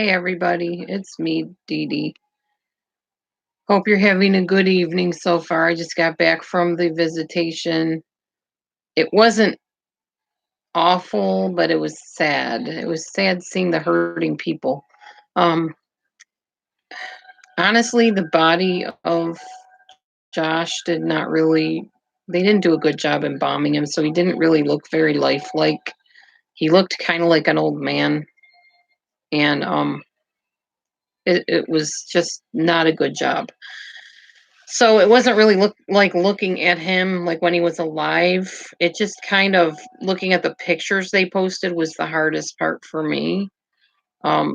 Hey everybody, it's me, Dee Dee. Hope you're having a good evening so far. I just got back from the visitation. It wasn't awful, but it was sad. It was sad seeing the hurting people. Um, Honestly, the body of Josh did not really, they didn't do a good job embalming him, so he didn't really look very lifelike. He looked kind of like an old man, and it was just not a good job. So it wasn't really looking at him like when he was alive. It just kind of looking at the pictures they posted was the hardest part for me.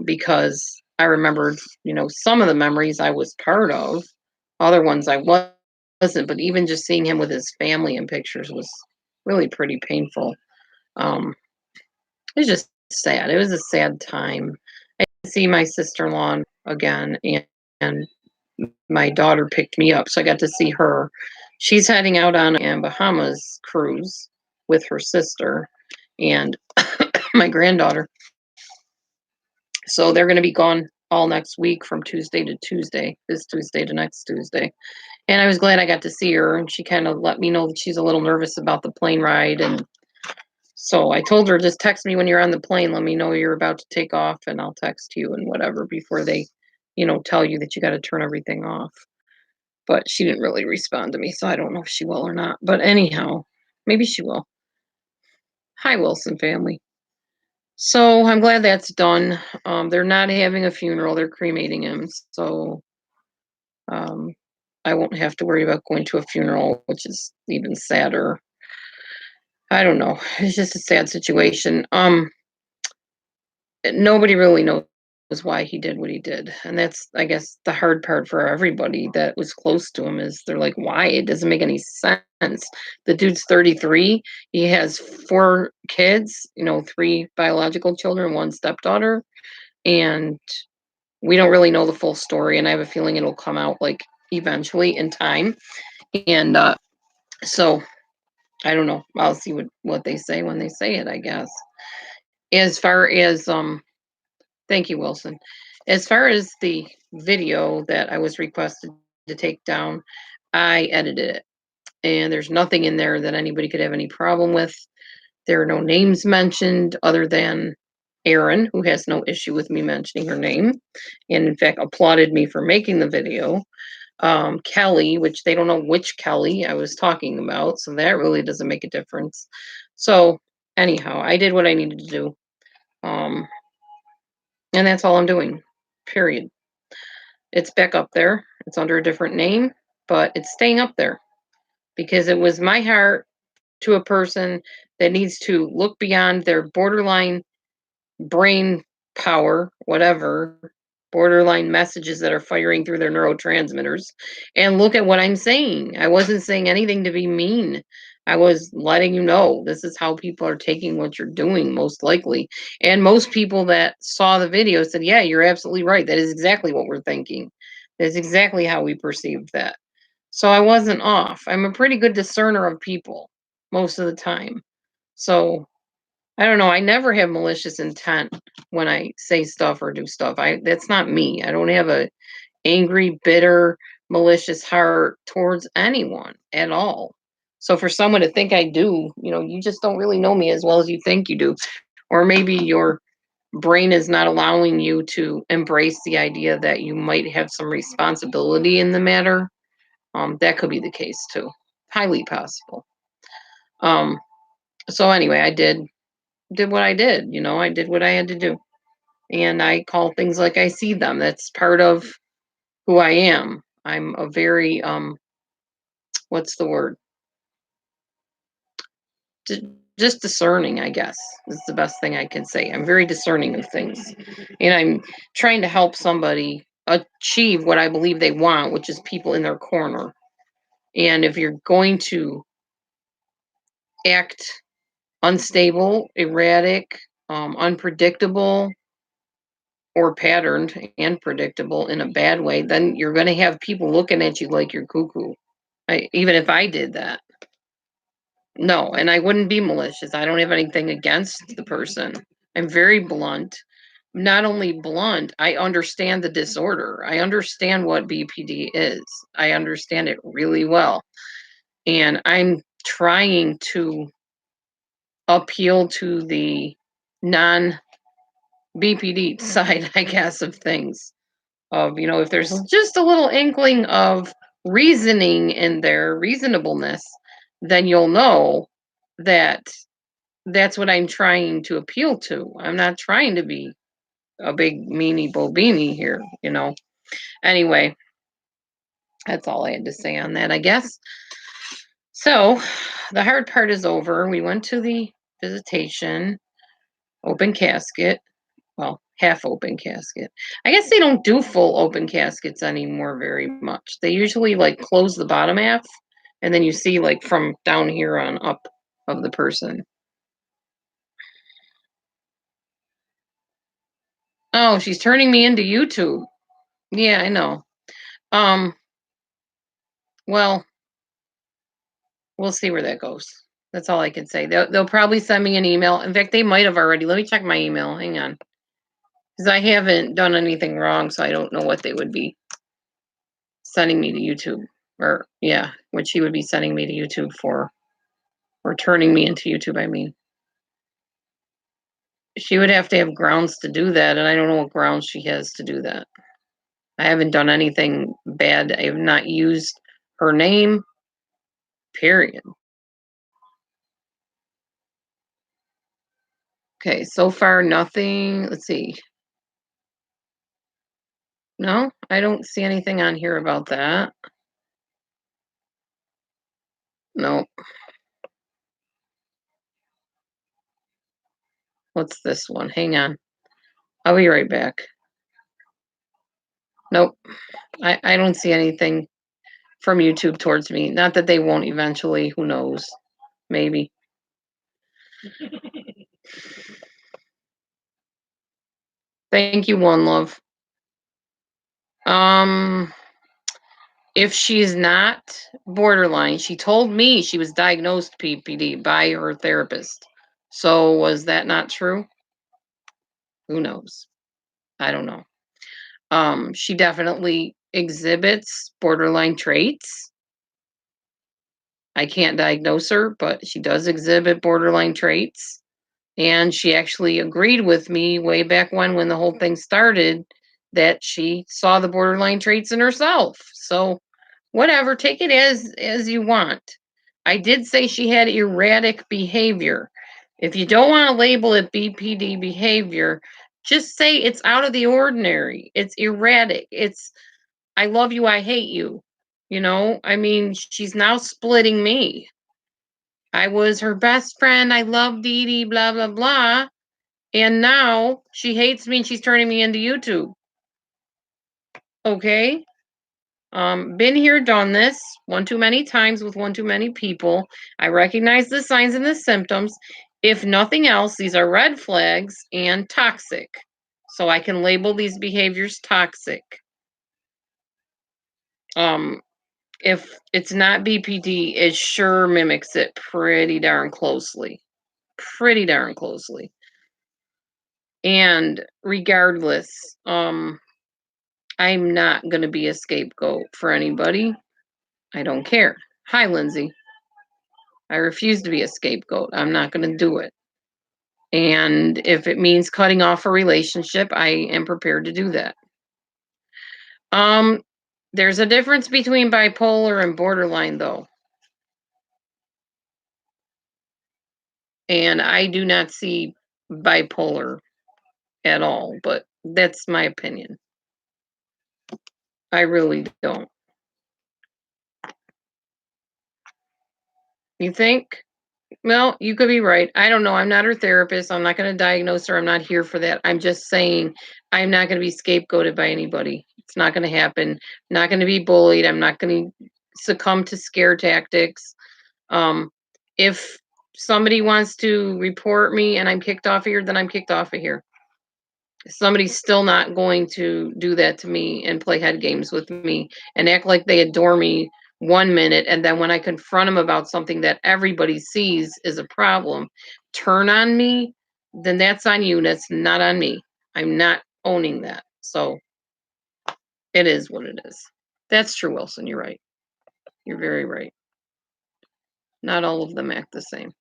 Because I remembered, some of the memories I was part of, other ones I wasn't, but even just seeing him with his family in pictures was really pretty painful. Um, it was just sad. It was a sad time. I see my sister-in-law again, and my daughter picked me up, so I got to see her. She's heading out on a Bahamas cruise with her sister and my granddaughter. So they're going to be gone all next week from Tuesday to Tuesday, this Tuesday to next Tuesday. And I was glad I got to see her, and she kind of let me know that she's a little nervous about the plane ride. And so I told her, just text me when you're on the plane, let me know you're about to take off, and I'll text you and whatever before they, tell you that you got to turn everything off. But she didn't really respond to me, so I don't know if she will or not. But anyhow, maybe she will. Hi, Wilson family. So I'm glad that's done. They're not having a funeral; they're cremating him, so um, I won't have to worry about going to a funeral, which is even sadder. I don't know. It's just a sad situation. Nobody really knows why he did what he did, and that's, I guess, the hard part for everybody that was close to him is they're like, why? It doesn't make any sense. The dude's 33. He has 4 kids, 3 biological children, 1 stepdaughter, and we don't really know the full story, and I have a feeling it'll come out like eventually in time. And so I don't know. I'll see what they say when they say it, I guess. As far as thank you, Wilson. As far as the video that I was requested to take down, I edited it, and there's nothing in there that anybody could have any problem with. There are no names mentioned other than Erin, who has no issue with me mentioning her name, and in fact applauded me for making the video. Kelly, which they don't know which Kelly I was talking about, so that really doesn't make a difference. So, anyhow, I did what I needed to do. Um, and that's all I'm doing. Period. It's back up there. It's under a different name, but it's staying up there because it was my heart to a person that needs to look beyond their borderline brain power, whatever, borderline messages that are firing through their neurotransmitters, and look at what I'm saying. I wasn't saying anything to be mean. I was letting you know this is how people are taking what you're doing, most likely. And most people that saw the video said, yeah, you're absolutely right. That is exactly what we're thinking. That's exactly how we perceived that. So I wasn't off. I'm a pretty good discerner of people most of the time. So I don't know. I never have malicious intent when I say stuff or do stuff. That's not me. I don't have a angry, bitter, malicious heart towards anyone at all. So for someone to think I do, you just don't really know me as well as you think you do. Or maybe your brain is not allowing you to embrace the idea that you might have some responsibility in the matter. That could be the case too. Highly possible. Um, so anyway, I did what I did, I did what I had to do. And I call things like I see them. That's part of who I am. I'm a very what's the word? Just discerning, I guess, is the best thing I can say. I'm very discerning of things. And I'm trying to help somebody achieve what I believe they want, which is people in their corner. And if you're going to act unstable, erratic, unpredictable, or patterned and predictable in a bad way, then you're going to have people looking at you like you're cuckoo. Even if I did that. No, and I wouldn't be malicious. I don't have anything against the person. I'm very blunt, not only blunt, I understand the disorder. I understand what BPD is. I understand it really well. And I'm trying to appeal to the non BPD side, I guess, of things. Of, if there's just a little inkling of reasoning in there, reasonableness, then you'll know that that's what I'm trying to appeal to. I'm not trying to be a big meanie bobini here. Anyway, that's all I had to say on that, I guess. So the hard part is over. We went to the visitation, open casket. Well, half open casket. I guess they don't do full open caskets anymore very much. They usually like close the bottom half and then you see like from down here on up of the person. Oh, she's turning me into YouTube. Yeah, I know. Um, well, we'll see where that goes. That's all I can say. They'll probably send me an email. In fact, they might have already. Let me check my email. Hang on. Because I haven't done anything wrong, so I don't know what they would be sending me to YouTube. Or, yeah, what she would be sending me to YouTube for. Or turning me into YouTube, I mean. She would have to have grounds to do that, and I don't know what grounds she has to do that. I haven't done anything bad. I have not used her name, period. Okay, so far nothing. Let's see. No, I don't see anything on here about that. No. What's this one? Hang on. I'll be right back. Nope. I don't see anything from YouTube towards me. Not that they won't eventually. Who knows? Maybe. Thank you, One Love. Um, if she's not borderline, she told me she was diagnosed PPD by her therapist. So was that not true? Who knows? I don't know. She definitely exhibits borderline traits. I can't diagnose her, but she does exhibit borderline traits. And she actually agreed with me way back when the whole thing started that she saw the borderline traits in herself. So whatever, take it as you want. I did say she had erratic behavior. If you don't want to label it BPD behavior, just say it's out of the ordinary. It's erratic. It's I love you, I hate you. I mean, she's now splitting me. I was her best friend. I love Dee Dee, blah, blah, blah. And now she hates me and she's turning me into YouTube. Okay. Been here, done this one too many times with one too many people. I recognize the signs and the symptoms. If nothing else, these are red flags and toxic. So I can label these behaviors toxic. If it's not BPD, it sure mimics it pretty darn closely. Pretty darn closely. And regardless, I'm not going to be a scapegoat for anybody. I don't care. Hi, Lindsay. I refuse to be a scapegoat. I'm not going to do it. And if it means cutting off a relationship, I am prepared to do that. There's a difference between bipolar and borderline, though. And I do not see bipolar at all, but that's my opinion. I really don't. You think? Well, you could be right. I don't know. I'm not her therapist. I'm not going to diagnose her. I'm not here for that. I'm just saying I'm not going to be scapegoated by anybody. It's not going to happen. I'm not going to be bullied. I'm not going to succumb to scare tactics. If somebody wants to report me and I'm kicked off of here, then I'm kicked off of here. Somebody's still not going to do that to me and play head games with me and act like they adore me 1 minute, and then when I confront them about something that everybody sees is a problem, turn on me, then that's on you. That's not on me. I'm not owning that. So it is what it is. That's true, Wilson. You're right. You're very right. Not all of them act the same.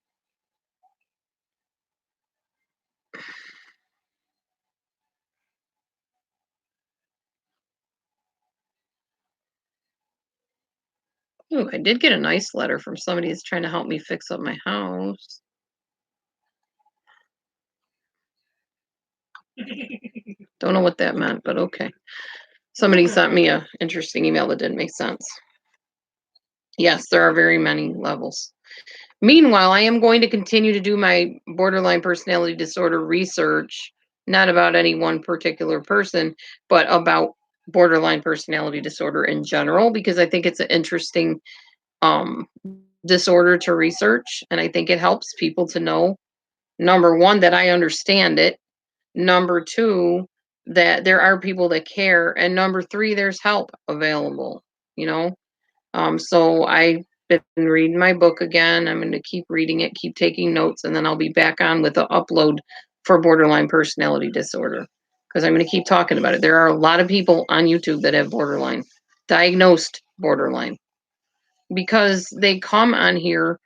Ooh, I did get a nice letter from somebody that's trying to help me fix up my house. Don't know what that meant, but okay. Somebody sent me a interesting email that didn't make sense. Yes, there are very many levels. Meanwhile, I am going to continue to do my borderline personality disorder research, not about any one particular person, but about borderline personality disorder in general, because I think it's an interesting um, disorder to research. And I think it helps people to know, number one, that I understand it, number two, that there are people that care, and number three, there's help available, you know? So I've been reading my book again. I'm going to keep reading it, keep taking notes, and then I'll be back on with the upload for borderline personality disorder because I'm going to keep talking about it. There are a lot of people on YouTube that have borderline, diagnosed borderline, because they come on here.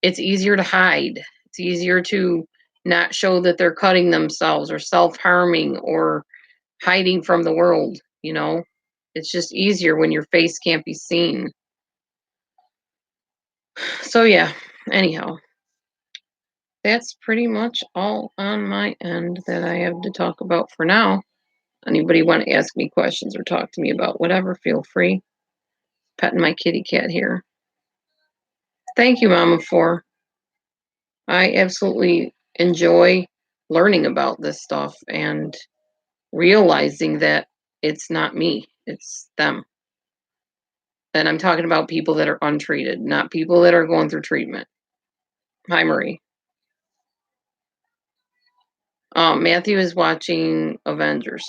It's easier to hide. It's easier to not show that they're cutting themselves or self harming or hiding from the world, you know? It's just easier when your face can't be seen. So yeah, anyhow, that's pretty much all on my end that I have to talk about for now. Anybody want to ask me questions or talk to me about whatever, feel free. Petting my kitty cat here. Thank you, Mama, for I absolutely enjoy learning about this stuff and realizing that it's not me, it's them. And I'm talking about people that are untreated, not people that are going through treatment. Hi, Marie. Matthew is watching Avengers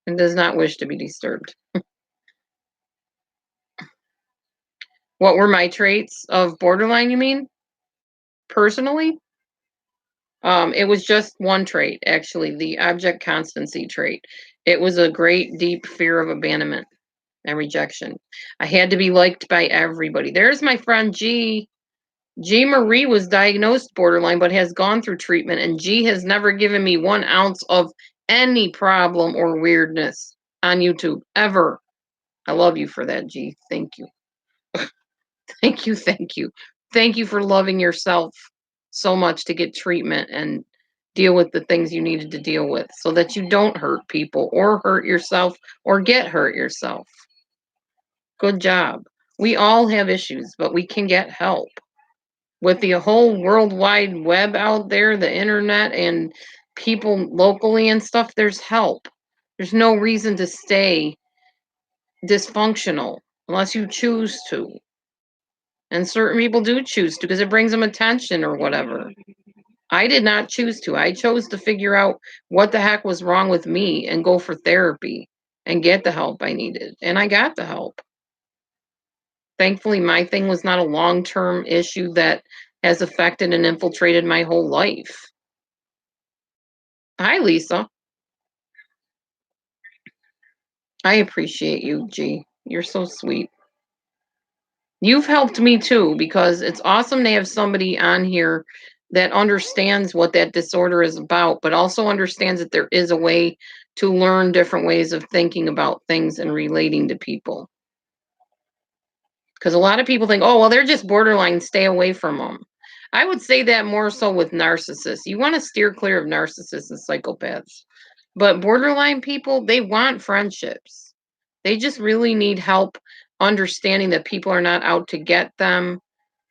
and does not wish to be disturbed. What were my traits of borderline, you mean? Personally? It was just one trait, actually, the object constancy trait. It was a great, deep fear of abandonment and rejection. I had to be liked by everybody. There's my friend G. G. Marie was diagnosed borderline, but has gone through treatment, and G has never given me 1 ounce of any problem or weirdness on YouTube, ever. I love you for that, G. Thank you. Thank you, thank you. Thank you for loving yourself so much to get treatment and deal with the things you needed to deal with so that you don't hurt people or hurt yourself or get hurt yourself. Good job. We all have issues, but we can get help. With the whole world wide web out there, the internet, and people locally and stuff, there's help. There's no reason to stay dysfunctional unless you choose to. And certain people do choose to because it brings them attention or whatever. I did not choose to. I chose to figure out what the heck was wrong with me and go for therapy and get the help I needed. And I got the help. Thankfully, my thing was not a long term issue that has affected and infiltrated my whole life. Hi, Lisa. I appreciate you, G. You're so sweet. You've helped me too because it's awesome to have somebody on here that understands what that disorder is about, but also understands that there is a way to learn different ways of thinking about things and relating to people. Because a lot of people think, oh, well, they're just borderline, stay away from them. I would say that more so with narcissists. You want to steer clear of narcissists and psychopaths. But borderline people, they want friendships. They just really need help understanding that people are not out to get them.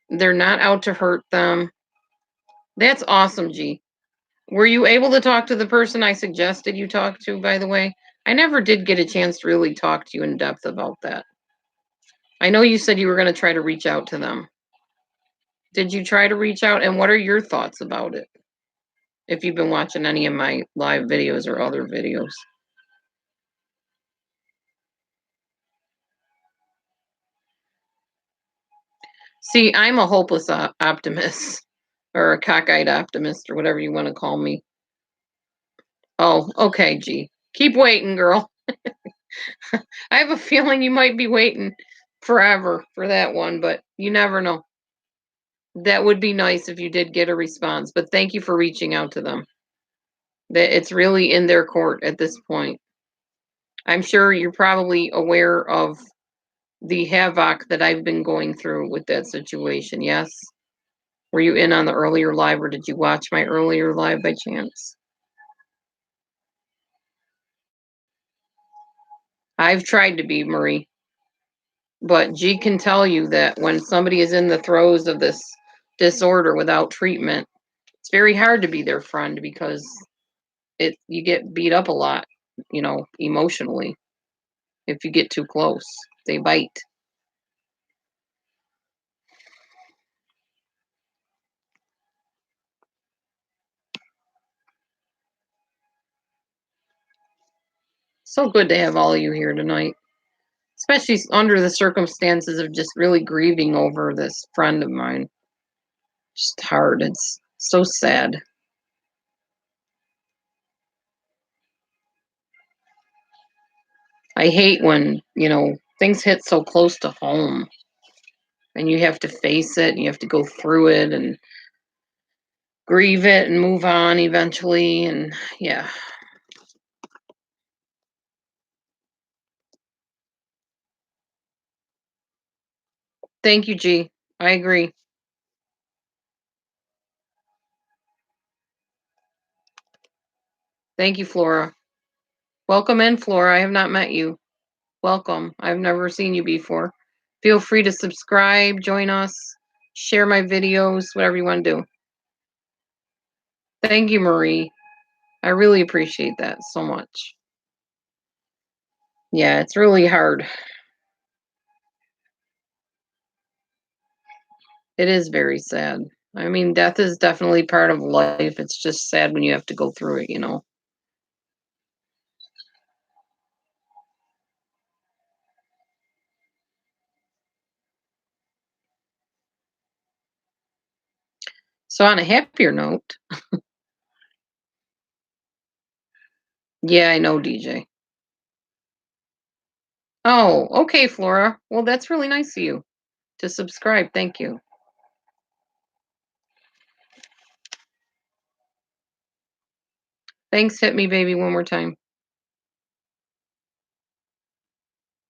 They're not out to hurt them. That's awesome, G. Were you able to talk to the person I suggested you talk to, by the way? I never did get a chance to really talk to you in depth about that. I know you said you were going to try to reach out to them. Did you try to reach out? And what are your thoughts about it? If you've been watching any of my live videos or other videos. See, I'm a hopeless optimist. or a cockeyed optimist or whatever you want to call me. Oh, okay, G. Keep waiting, girl. I have a feeling you might be waiting forever for that one, but you never know. That would be nice if you did get a response, but thank you for reaching out to them. That it's really in their court at this point. I'm sure you're probably aware of the havoc that I've been going through with that situation. Yes? Were you in on the earlier live or did you watch my earlier live by chance? I've tried to be, Marie, but G can tell you that when somebody is in the throes of this disorder without treatment, it's very hard to be their friend because you get beat up a lot, emotionally if you get too close. They bite. So good to have all of you here tonight, especially under the circumstances of just really grieving over this friend of mine. Just hard. It's so sad. I hate when, things hit so close to home and you have to face it and you have to go through it and grieve it and move on eventually. And yeah. Thank you, G. I agree. Thank you, Flora. Welcome in, Flora. I have not met you. Welcome. I've never seen you before. Feel free to subscribe, join us, share my videos, whatever you want to do. Thank you, Marie. I really appreciate that so much. Yeah, it's really hard. It is very sad. I mean, death is definitely part of life. It's just sad when you have to go through it. So, on a happier note, yeah, I know, DJ. Oh, okay, Flora. Well, that's really nice of you to subscribe. Thank you. Thanks, hit me, baby, one more time.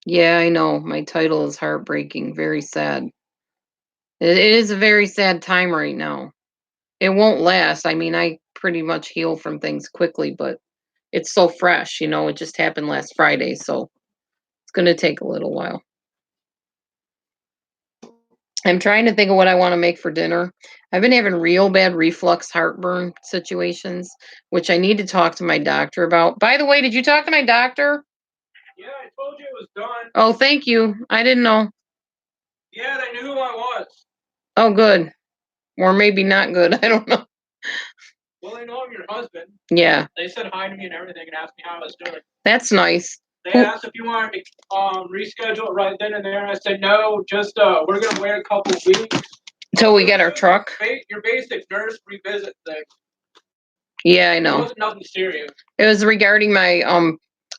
Yeah, I know. My title is heartbreaking. Very sad. It is a very sad time right now. It won't last. I mean, I pretty much heal from things quickly, but it's so fresh. It just happened last Friday, so it's going to take a little while. I'm trying to think of what I want to make for dinner. I've been having real bad reflux heartburn situations, which I need to talk to my doctor about. By the way, did you talk to my doctor? Yeah, I told you it was done. Oh, thank you. I didn't know. Yeah, they knew who I was. Oh, good. Or maybe not good. I don't know. Well, they know I'm your husband. Yeah. They said hi to me and everything and asked me how I was doing. That's nice. They asked if you wanted to reschedule it right then and there. I said no, just we're gonna wait a couple weeks until we get our truck. Your basic nurse revisit thing. Yeah, I know. It wasn't nothing serious. It was regarding my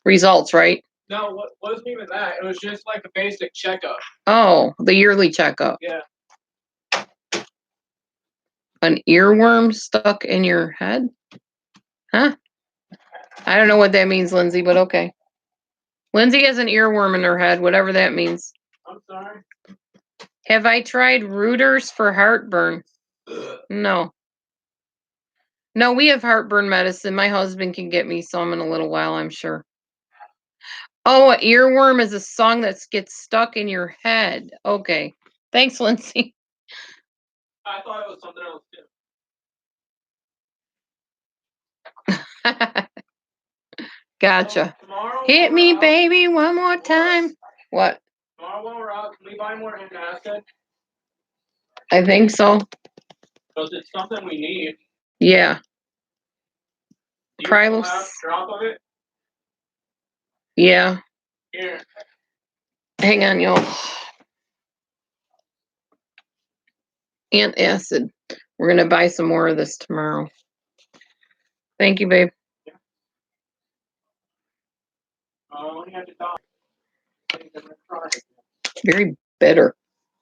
results, right? No, it wasn't even that. It was just like a basic checkup. Oh, the yearly checkup. Yeah. An earworm stuck in your head? Huh? I don't know what that means, Lindsay, but okay. Lindsay has an earworm in her head, whatever that means. I'm sorry. Have I tried rooters for heartburn? No. No, we have heartburn medicine. My husband can get me some in a little while, I'm sure. Oh, an earworm is a song that gets stuck in your head. Okay. Thanks, Lindsay. I thought it was something else too. Gotcha. Hit me, baby, one more time. What? Tomorrow when we're out, can we buy more antacid? I think so. Because it's something we need. Yeah. Do you have a drop of it? Yeah. Here. Hang on, y'all. Antacid. We're gonna buy some more of this tomorrow. Thank you, babe. Oh, you have to talk. Very bitter.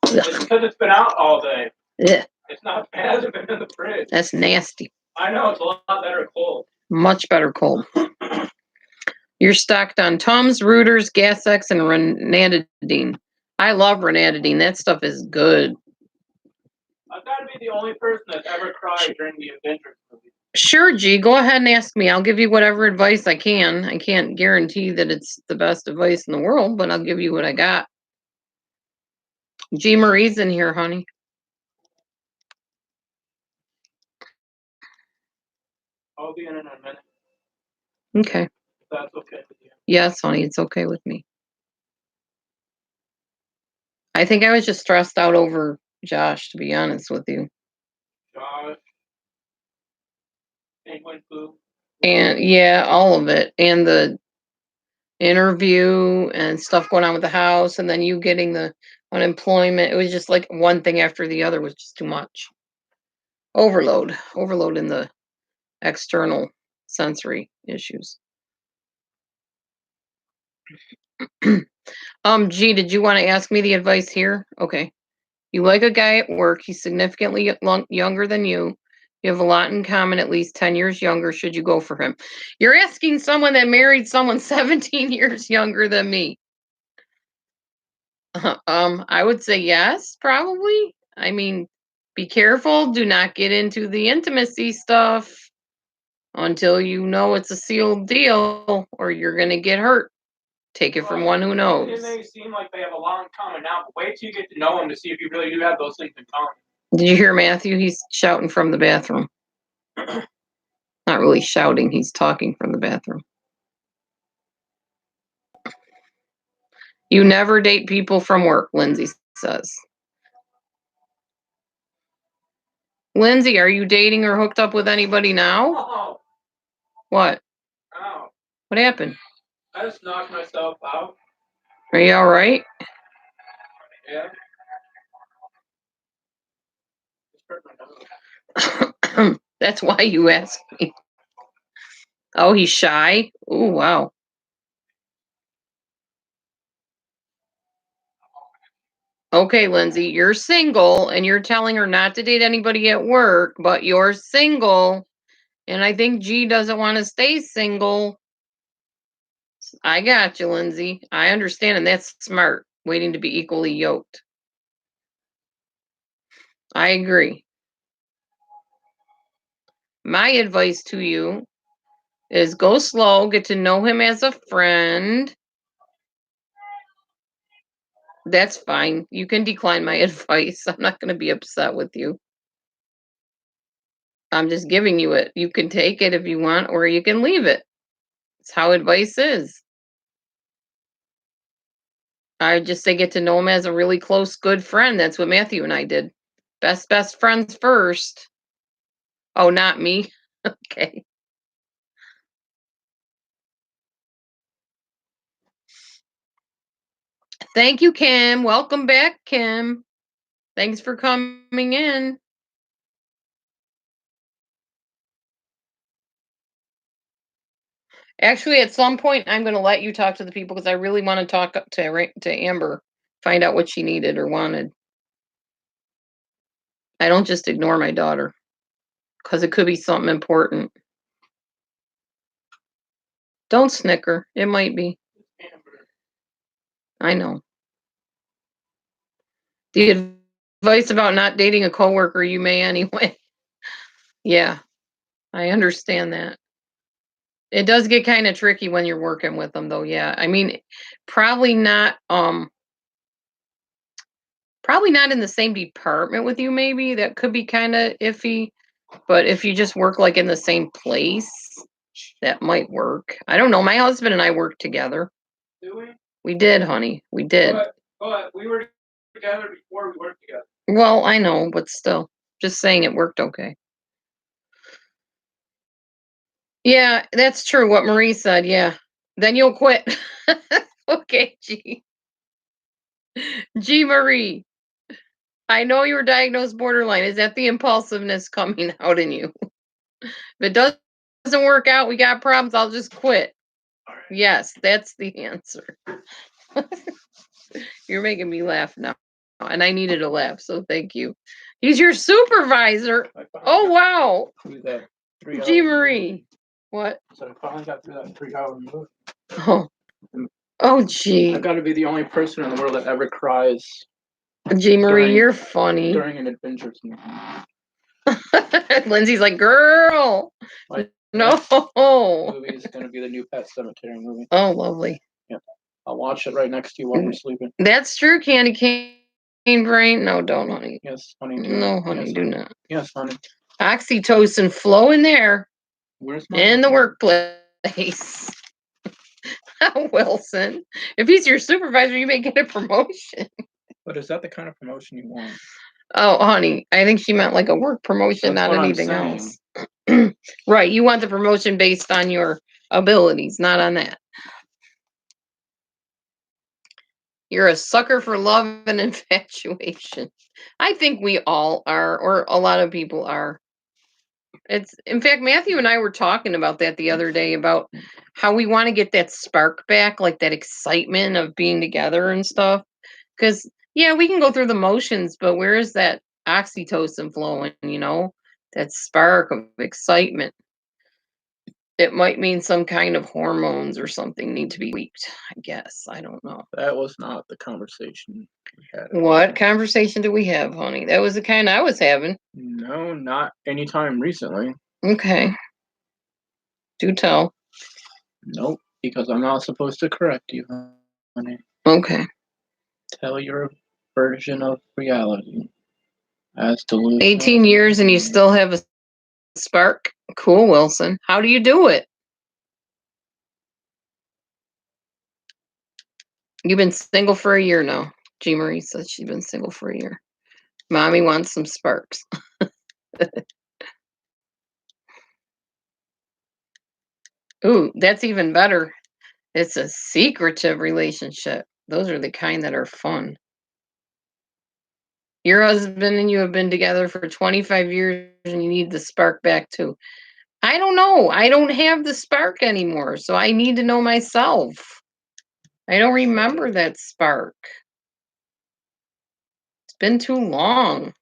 It's because it's been out all day. Ugh. It's not. It hasn't been in the fridge. That's nasty. I know it's a lot better cold. Much better cold. You're stocked on Tums, Rooters, Gas X, and Ranitidine. I love Ranitidine. That stuff is good. I've got to be the only person that's ever cried during the Avengers movie. Sure, G. Go ahead and ask me. I'll give you whatever advice I can. I can't guarantee that it's the best advice in the world, but I'll give you what I got. G. Marie's in here, honey. I'll be in a minute. Okay. If that's okay with you. Yes, honey, it's okay with me. I think I was just stressed out over Josh, to be honest with you. Josh. Penguin Pooh. And yeah, all of it. And the interview and stuff going on with the house, and then you getting the unemployment. It was just like one thing after the other was just too much. Overload in the external sensory issues. G, did you want to ask me the advice here? Okay. You like a guy at work. He's significantly younger than you. You have a lot in common, at least 10 years younger. Should you go for him? You're asking someone that married someone 17 years younger than me. I would say yes, probably. I mean, be careful. Do not get into the intimacy stuff until you know it's a sealed deal or you're going to get hurt. Take it from one who knows. It may seem like they have a lot in common now, but wait till you get to know them to see if you really do have those things in common. Did you hear Matthew? He's shouting from the bathroom. Not really shouting, he's talking from the bathroom. You never date people from work, Lindsay says. Lindsay, are you dating or hooked up with anybody now? Oh. What? Oh. What happened? I just knocked myself out. Are you all right? Yeah. Just hurt my nose. That's why you asked me. Oh, he's shy? Oh, wow. Okay, Lindsay, you're single and you're telling her not to date anybody at work, but you're single. And I think G doesn't want to stay single. I got you, Lindsay. I understand, and that's smart, waiting to be equally yoked. I agree. My advice to you is go slow, get to know him as a friend. That's fine. You can decline my advice. I'm not going to be upset with you. I'm just giving you it. You can take it if you want, or you can leave it. It's how advice is. I just say get to know him as a really close, good friend. That's what Matthew and I did. Best friends first. Oh, not me. Okay. Thank you, Kim. Welcome back, Kim. Thanks for coming in. Actually, at some point, I'm going to let you talk to the people because I really want to talk to Amber, find out what she needed or wanted. I don't just ignore my daughter because it could be something important. Don't snicker. It might be. I know. The advice about not dating a coworker, you may anyway. Yeah, I understand that. It does get kind of tricky when you're working with them, though. Yeah, I mean, probably not. Probably not in the same department with you. Maybe that could be kind of iffy. But if you just work like in the same place, that might work. I don't know. My husband and I worked together. Do we? We did, honey. We did. But we were together before we worked together. Well, I know, but still, just saying it worked okay. Yeah, that's true. What Marie said. Yeah. Then you'll quit. Okay, G. G Marie. I know you were diagnosed borderline. Is that the impulsiveness coming out in you? If it doesn't work out, we got problems, I'll just quit. All right. Yes, that's the answer. You're making me laugh now. And I needed a laugh, so thank you. He's your supervisor. Oh, wow. Through that 3 G. hour Marie. movie. What? So I finally got through that 3 hour movie. Oh. Oh, gee. I've got to be the only person in the world that ever cries. G. Marie, you're funny. During an Avengers movie. Lindsay's like, girl. Like, no. Movie is going to be the new Pet Cemetery movie. Oh, lovely. Yep. I'll watch it right next to you while we're sleeping. That's true, Candy Cane Brain. No, don't, honey. Yes, honey. No, honey, do not. Yes, honey. Oxytocin flow in there. Where's my in the workplace. Wilson. If he's your supervisor, you may get a promotion. But is that the kind of promotion you want? Oh, honey, I think she meant like a work promotion, That's not anything else. Right, you want the promotion based on your abilities, not on that. You're a sucker for love and infatuation. I think we all are, or a lot of people are. It's, in fact, Matthew and I were talking about that the other day, about how we want to get that spark back, like that excitement of being together and stuff. Because, yeah, we can go through the motions, but where is that oxytocin flowing, that spark of excitement? It might mean some kind of hormones or something need to be tweaked, I guess. I don't know. That was not the conversation we had. What conversation do we have, honey? That was the kind I was having. No, not anytime recently. Okay. Do tell. Nope, because I'm not supposed to correct you, honey. Okay. Tell your version of reality. As delusional. 18 years and you still have a spark? Cool, Wilson. How do you do it? You've been single for a year now. G. Marie says she's been single for a year. Mommy wants some sparks. Ooh, that's even better. It's a secretive relationship. Those are the kind that are fun. Your husband and you have been together for 25 years and you need the spark back too. I don't know. I don't have the spark anymore, so I need to know myself. I don't remember that spark. It's been too long.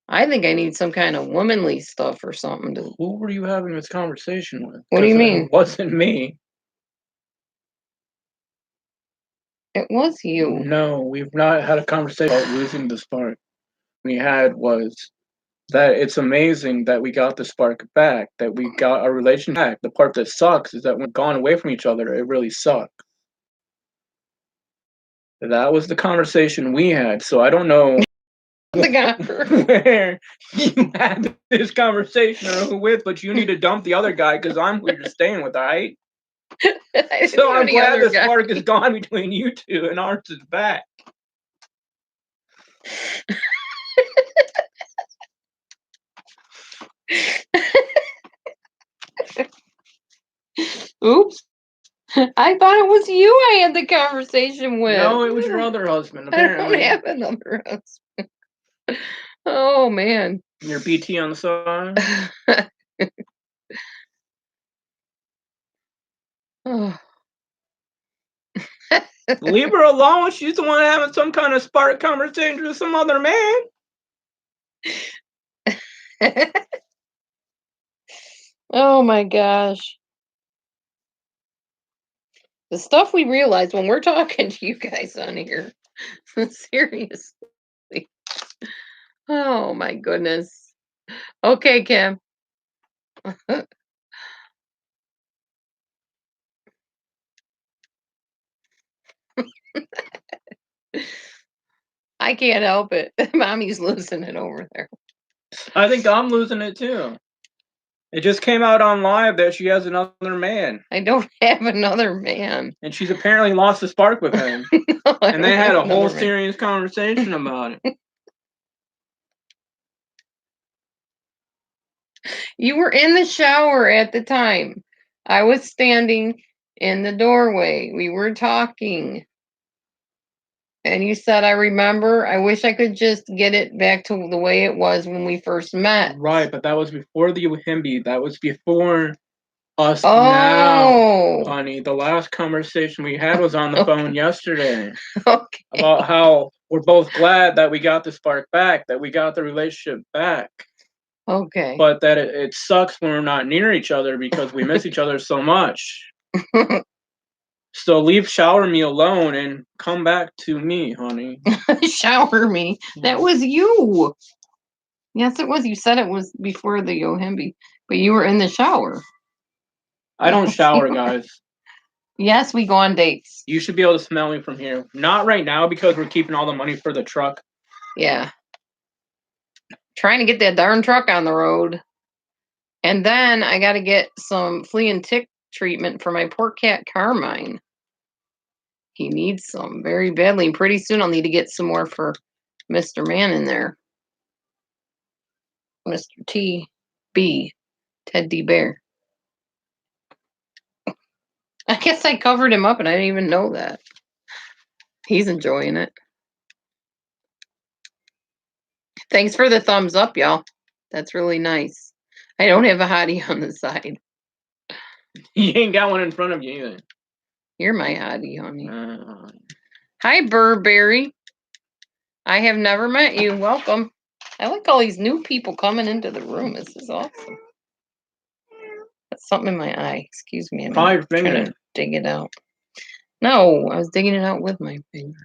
I think I need some kind of womanly stuff or something to. Who were you having this conversation with? What do you mean? It wasn't me. It was you. No, we've not had a conversation about losing the spark. We had was that it's amazing that we got the spark back, that we got our relationship back. The part that sucks is that when we've gone away from each other, it really sucks. That was the conversation we had, so I don't know where you had this conversation or who with, but you need to dump the other guy because I'm who you're staying with, all right? So I'm glad the spark is gone between you two and ours is back. Oops. I thought it was you I had the conversation with. No, it was your other husband, apparently. I don't have another husband. Oh, man. Your BT on the side? Oh. Leave her alone. She's the one having some kind of spark conversation with some other man. Oh, my gosh. The stuff we realize when we're talking to you guys on here. Seriously. Oh, my goodness. Okay, Kim. I can't help it. Mommy's losing it over there. I think I'm losing it too. It just came out on live that she has another man. I don't have another man. And she's apparently lost the spark with him. No, and they had a whole serious conversation about it. You were in the shower at the time. I was standing in the doorway. We were talking. And you said, I remember, I wish I could just get it back to the way it was when we first met. Right, but that was before the Uhimbi. That was before us now, Oh, honey. The last conversation we had was on the phone yesterday okay. about how we're both glad that we got the spark back, that we got the relationship back, Okay. but that it sucks when we're not near each other because we miss each other so much. So leave shower me alone and come back to me, honey. Shower me. That was you. Yes, it was. You said it was before the Yohimbi, but you were in the shower. I don't shower, guys. Yes, we go on dates. You should be able to smell me from here. Not right now because we're keeping all the money for the truck. Yeah. Trying to get that darn truck on the road. And then I got to get some flea and tick treatment for my poor cat Carmine. He needs some very badly. And pretty soon I'll need to get some more for Mr. Man in there. Mr. T. B. Teddy Bear. I guess I covered him up and I didn't even know that. He's enjoying it. Thanks for the thumbs up, y'all. That's really nice. I don't have a hottie on the side. You ain't got one in front of you either. You're my hottie, honey. Hi, Burberry. I have never met you. Welcome. I like all these new people coming into the room. This is awesome. That's something in my eye. Excuse me. I'm trying to dig it out. No, I was digging it out with my finger.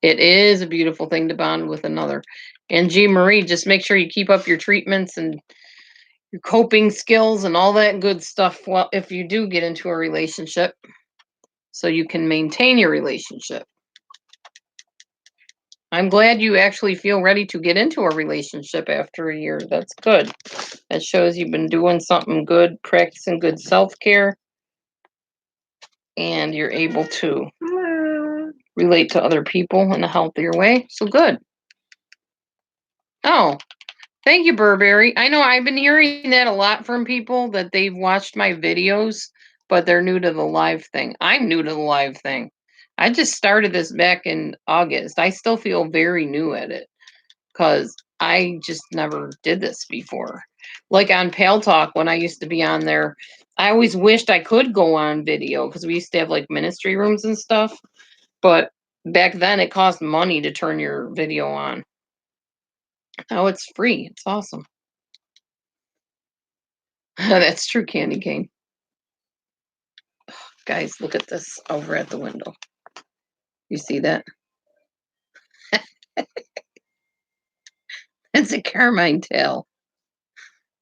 It is a beautiful thing to bond with another. And G. Marie, just make sure you keep up your treatments and your coping skills and all that good stuff. Well, if you do get into a relationship, so you can maintain your relationship. I'm glad you actually feel ready to get into a relationship after a year. That's good. That shows you've been doing something good, practicing good self-care, and you're able to relate to other people in a healthier way. So good. Oh, thank you, Burberry. I know I've been hearing that a lot from people that they've watched my videos, but they're new to the live thing. I'm new to the live thing. I just started this back in August. I still feel very new at it because I just never did this before. Like on Pale Talk, when I used to be on there, I always wished I could go on video because we used to have like ministry rooms and stuff. But back then it cost money to turn your video on. Now it's free. It's awesome. That's true, Candy Cane. Guys, look at this over at the window. You see that? It's a carmine tail.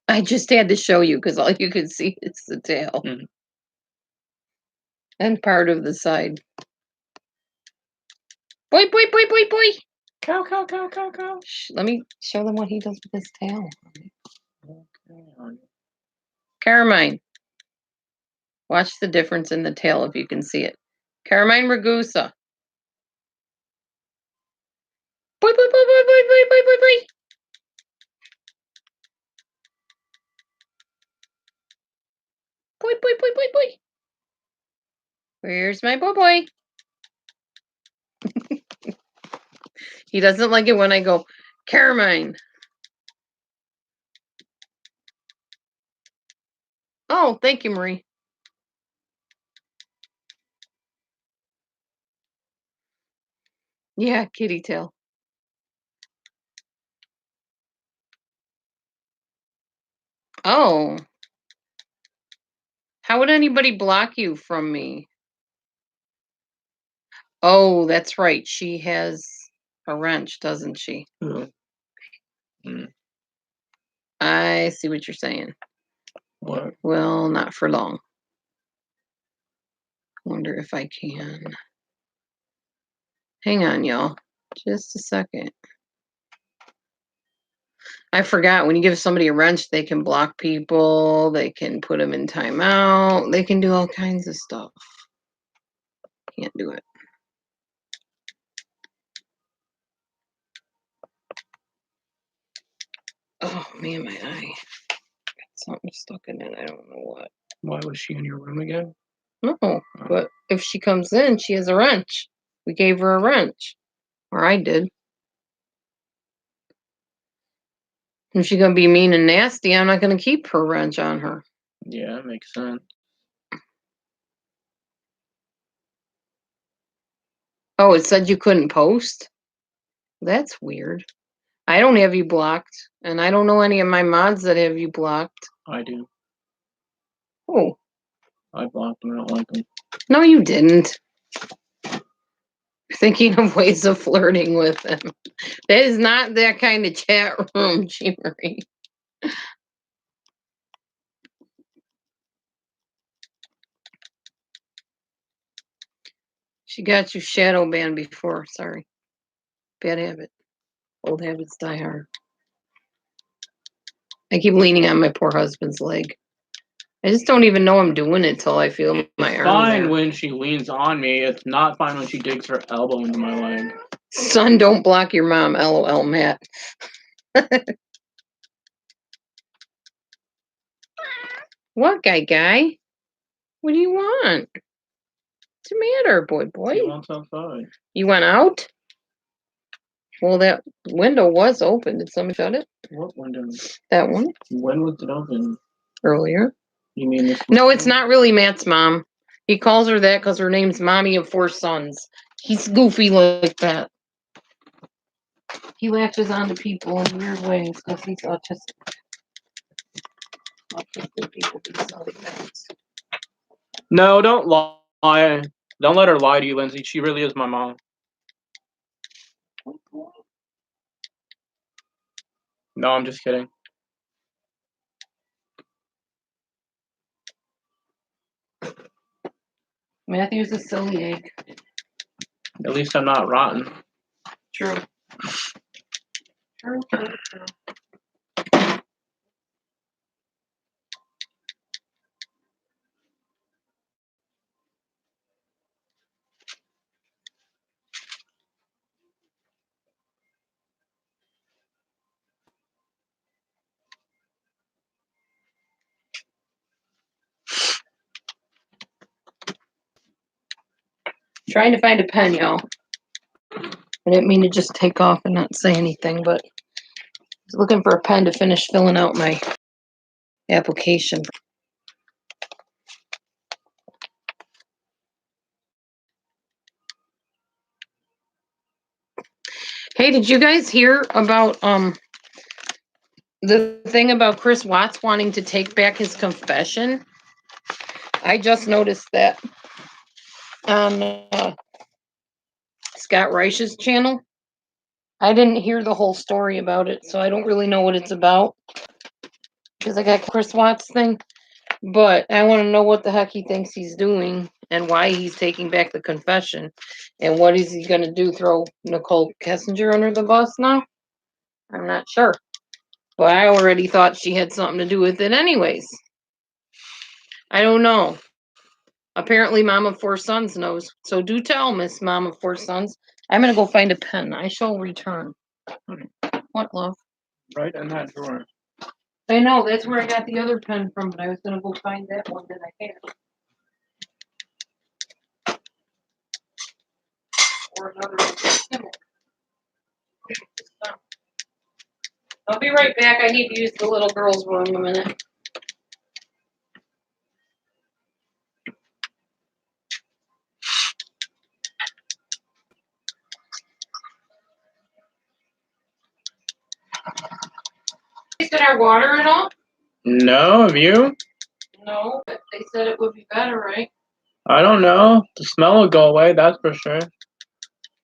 I just had to show you because all you could see is the tail and part of the side. Boy, boy, boy, boy, boy. Cow, cow, cow, cow, cow. Let me show them what he does with his tail. Okay. Carmine. Watch the difference in the tail if you can see it. Carmine Ragusa. Boy, boy, boy, boy, boy, boy, boy, boy, boy. Boy, boy, boy, boy, boy. Where's my boy, boy? He doesn't like it when I go, Carmine. Oh, thank you, Marie. Yeah, kitty tail. Oh. How would anybody block you from me? Oh, that's right. She has a wrench, doesn't she? Mm. I see what you're saying. What? Well, not for long. Wonder if I can. Hang on, y'all. Just a second. I forgot when you give somebody a wrench, they can block people, they can put them in timeout, they can do all kinds of stuff. Can't do it. Oh man, my eye. Got something stuck in it. I don't know what. Why was she in your room again? No, but if she comes in, she has a wrench. We gave her a wrench. Or I did. If she's gonna be mean and nasty, I'm not gonna keep her wrench on her. Yeah, that makes sense. Oh, it said you couldn't post? That's weird. I don't have you blocked, and I don't know any of my mods that have you blocked. I do. Oh. I blocked them. I don't like them. No, you didn't. Thinking of ways of flirting with them. That is not that kind of chat room, Jean-Marie. She got you shadow banned before. Sorry. Bad habit. Old habits die hard. I keep leaning on my poor husband's leg. I just don't even know I'm doing it till I feel my arm fine there. when she leans on me. It's not fine when she digs her elbow into my leg. Son, don't block your mom. LOL, Matt. What, guy? What do you want? What's the matter, boy? She wants outside. You went out? Well, that window was open. Did somebody shut it? What window? That one? When was it open? Earlier. You mean this? No, it's not really Matt's mom. He calls her that because her name's Mommy of 4 sons. He's goofy like that. He latches onto people in weird ways because he's autistic. Autistic people do silly things. No, don't lie. Don't let her lie to you, Lindsay. She really is my mom. No, I'm just kidding. Matthew's a silly egg. At least I'm not rotten. True. True. Trying to find a pen, y'all. I didn't mean to just take off and not say anything, but I was looking for a pen to finish filling out my application. Hey, did you guys hear about the thing about Chris Watts wanting to take back his confession? I just noticed that on Scott Reich's channel. I didn't hear the whole story about it, so I don't really know what it's about. Because I got Chris Watts thing. But I want to know what the heck he thinks he's doing and why he's taking back the confession. And what is he going to do? Throw Nicole Kessinger under the bus now? I'm not sure. But I already thought she had something to do with it anyways. I don't know. Apparently, Mom of 4 sons knows. So do tell, Miss Mom of 4 sons. I'm going to go find a pen. I shall return. What, love? Right in that drawer. I know, that's where I got the other pen from, but I was going to go find that one that I had. Or another one. I'll be right back. I need to use the little girl's room a minute. Tasted our water at all? No, have you? No, but they said it would be better, right? I don't know. The smell will go away, that's for sure.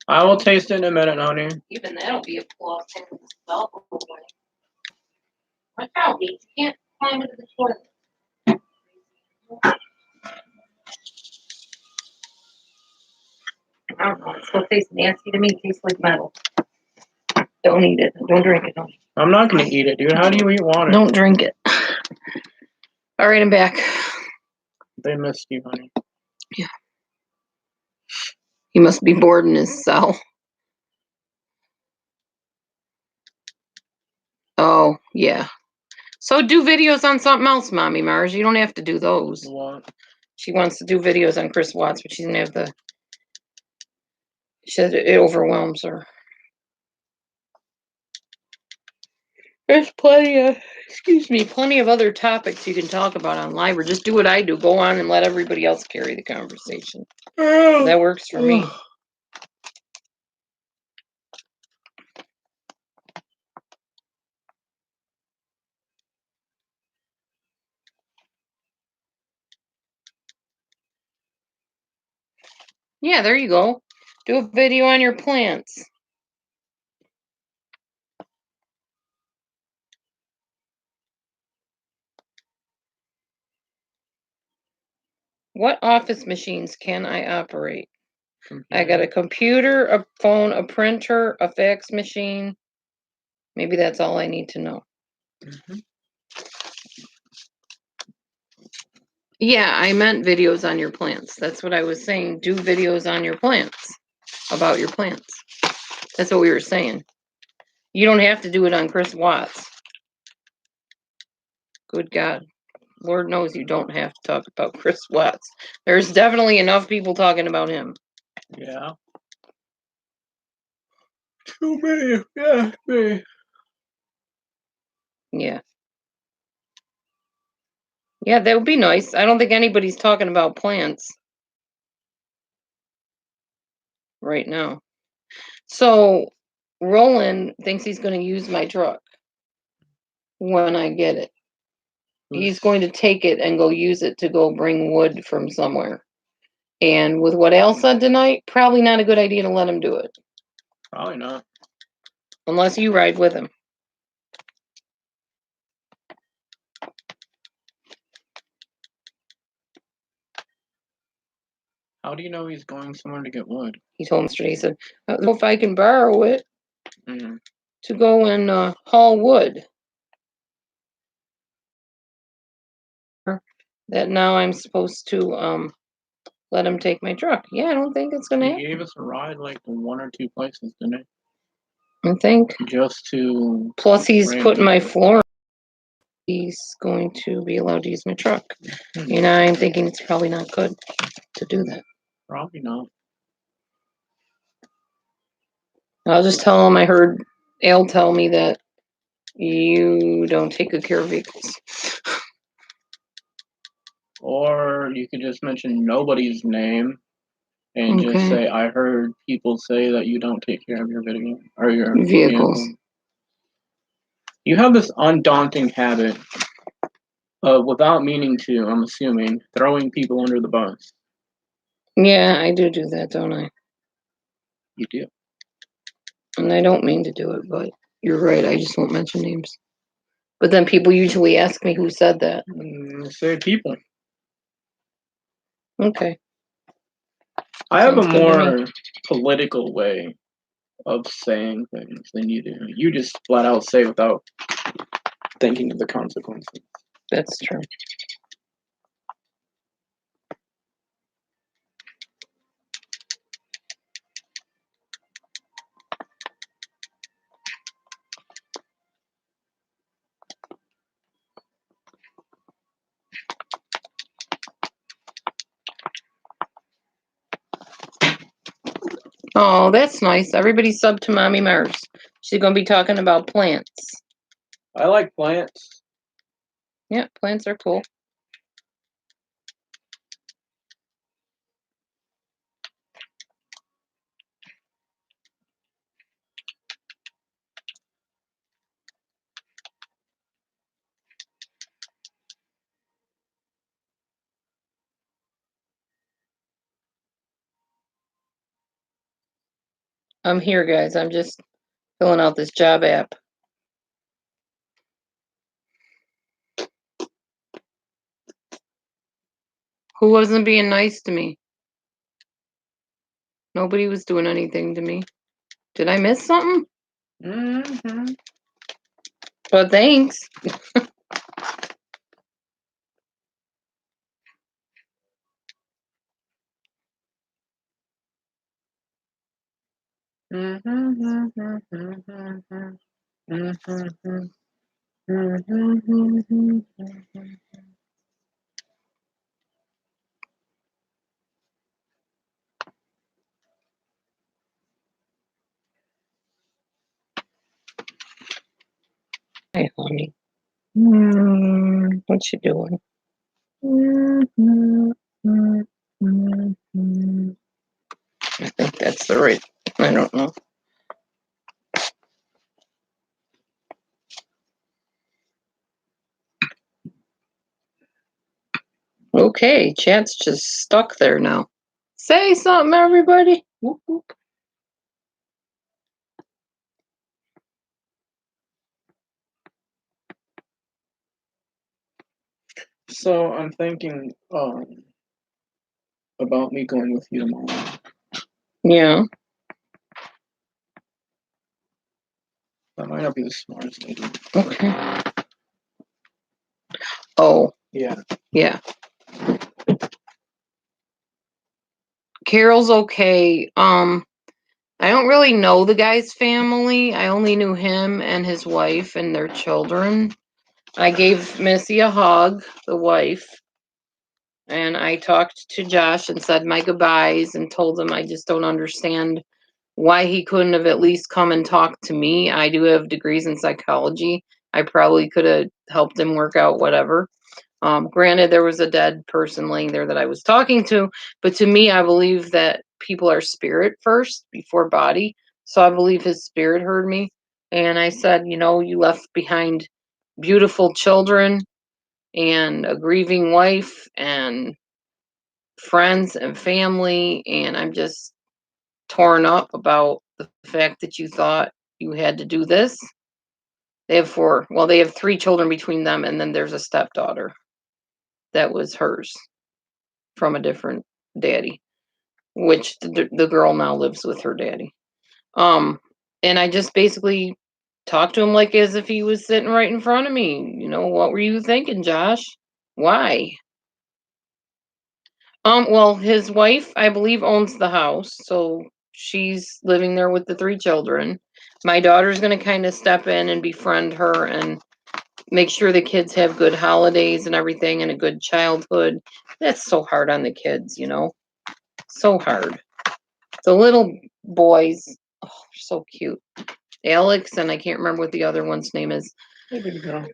I will taste it in a minute, honey. Even that'll be a plus. The smell will go away. Watch out, Nate. You can't climb into the toilet. I don't know. It still tastes nasty to me. It tastes like metal. Don't eat it. Don't drink it. Don't. I'm not gonna eat it, dude. How do you eat water? Don't drink it. All right, I'm back. They missed you, honey. Yeah. He must be bored in his cell. Oh, yeah. So do videos on something else, Mommy Mars. You don't have to do those. What? She wants to do videos on Chris Watts, but she didn't have the. She said it overwhelms her. There's plenty of other topics you can talk about on live, or just do what I do. Go on and let everybody else carry the conversation. That works for me. Yeah, there you go. Do a video on your plants. What office machines can I operate? I got a computer, a phone, a printer, a fax machine. Maybe that's all I need to know. Mhm. Yeah, I meant videos on your plants. That's what I was saying. Do videos on your plants, about your plants. That's what we were saying. You don't have to do it on Chris Watts. Good God. Lord knows you don't have to talk about Chris Watts. There's definitely enough people talking about him. Yeah. Too many. Yeah, me. Yeah. Yeah, that would be nice. I don't think anybody's talking about plants right now. So Roland thinks he's going to use my truck when I get it. He's going to take it and go use it to go bring wood from somewhere. And with what Al said tonight, probably not a good idea to let him do it. Probably not. Unless you ride with him. How do you know he's going somewhere to get wood? He told me yesterday, he said, I don't know if I can borrow it Mm. to go and haul wood. That now I'm supposed to let him take my truck. Yeah, I don't think it's going to He happen. gave us a ride like to one or two places, didn't I think. he? Just to. Plus, he's putting my floor. He's going to be allowed to use my truck. You know, I'm thinking it's probably not good to do that. Probably not. I'll just tell him I heard Al tell me that you don't take good care of vehicles. Or you could just mention nobody's name and just say, I heard people say that you don't take care of your video or your Vehicles. vehicle. You have this undaunting habit of, without meaning to, I'm assuming, throwing people under the bus. Yeah, I do that, don't I? You do. And I don't mean to do it, but you're right. I just won't mention names. But then people usually ask me who said that. Say people. Okay. I have a Sounds good to me. more political way of saying things than you do. You just flat out say without thinking of the consequences. That's true. Oh, that's nice. Everybody sub to Mommy Mars. She's going to be talking about plants. I like plants. Yeah, plants are cool. I'm here, guys. I'm just filling out this job app. Who wasn't being nice to me? Nobody was doing anything to me. Did I miss something? Mm-hmm. But thanks. Hey, honey. What you doing? I think that's the right. I don't know. Okay, chat's just stuck there now. Say something, everybody. Whoop, whoop. So I'm thinking about me going with you tomorrow. Yeah. That might not be the smartest idea. Okay. Oh, Yeah. yeah. Carol's okay. I don't really know the guy's family. I only knew him and his wife and their children. I gave Missy a hug, the wife, and I talked to Josh and said my goodbyes and told him I just don't understand why he couldn't have at least come and talked to me. I do have degrees in psychology. I probably could have helped him work out whatever. Granted, there was a dead person laying there that I was talking to, but to me, I believe that people are spirit first before body. So I believe his spirit heard me. And I said, you left behind beautiful children and a grieving wife and friends and family. And I'm just torn up about the fact that you thought you had to do this. They have four, well, they have three children between them, and then there's a stepdaughter that was hers from a different daddy, which the girl now lives with her daddy. Um, and I just basically talked to him like as if he was sitting right in front of me. What were you thinking, Josh? Why? Well, his wife, I believe, owns the house, so she's living there with the three children. My daughter's gonna kind of step in and befriend her and make sure the kids have good holidays and everything and a good childhood. That's so hard on the kids. So hard. The little boys, oh, they're so cute. Alex and I can't remember what the other one's name is. Hey, baby girl.